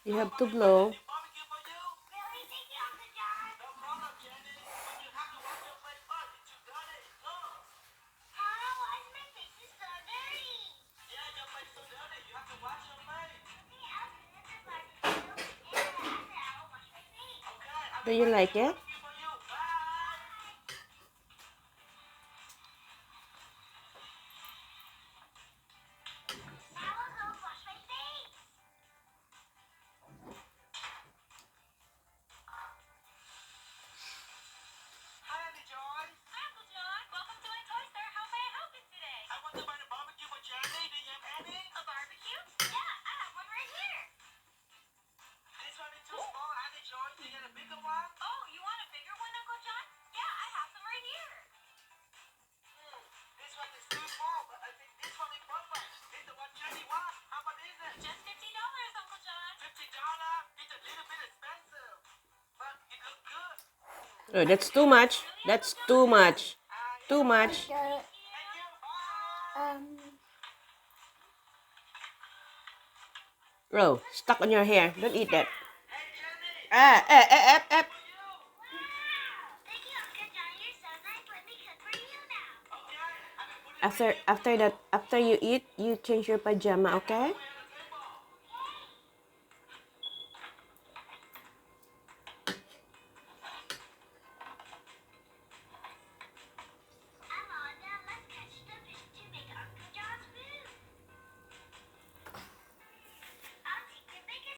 You have to blow. Do you like it? Oh, that's too much. That's too much. Too much. Bro, stuck on your hair. Don't eat that. Ah. After you eat, you change your pajama, okay?